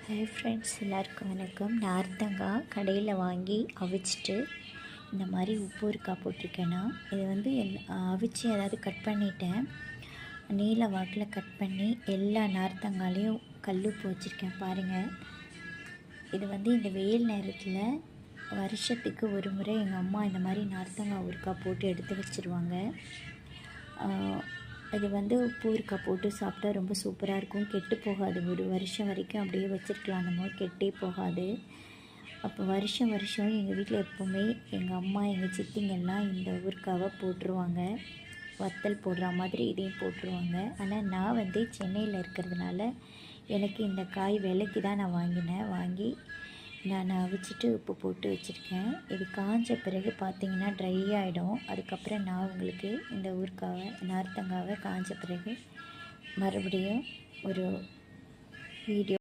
Hi friends, எல்லாருக்கும் வணக்கம். நார்த்தங்காய் கடையில் வாங்கி அவிச்சிட்டு இந்த மாதிரி உப்பு ஊறுகாய் போட்டிருக்கேன்னா, இது வந்து அவிச்சு அதாவது கட் பண்ணிட்டேன். நீல வாக்கில் கட் பண்ணி எல்லா நார்த்தங்காலையும் கல்லுப்பு வச்சுருக்கேன் பாருங்கள். இது வந்து இந்த வெயில் நேரத்தில் வருஷத்துக்கு ஒரு முறை எங்கள் அம்மா இந்த மாதிரி நார்த்தங்காய் ஊறுகாய் போட்டு எடுத்து வச்சுருவாங்க. இது வந்து உப்பு ஊறுகாய் போட்டு சாப்பிட்டா ரொம்ப சூப்பராக இருக்கும். கெட்டு போகாது, ஒரு வருஷம் வரைக்கும் அப்படியே வச்சுருக்கலாம், நம்ம கெட்டே போகாது. அப்போ வருஷம் எங்கள் வீட்டில் எப்போவுமே எங்கள் அம்மா எங்கள் சித்திங்கெல்லாம் இந்த ஊறுகாவை போட்டுருவாங்க. வத்தல் போடுற மாதிரி இதையும் போட்டுருவாங்க. ஆனால் நான் வந்து சென்னையில் இருக்கிறதுனால எனக்கு இந்த காய் விலைக்கு தான் நான் வாங்கி நான் அவிச்சிட்டு உப்பு போட்டு வச்சுருக்கேன். இது காஞ்ச பிறகு பார்த்திங்கன்னா ட்ரை ஆகிடும். அதுக்கப்புறம் நான் உங்களுக்கு இந்த ஊறுகாவை நார்த்தங்காவை காஞ்ச பிறகு மறுபடியும் ஒரு வீடியோ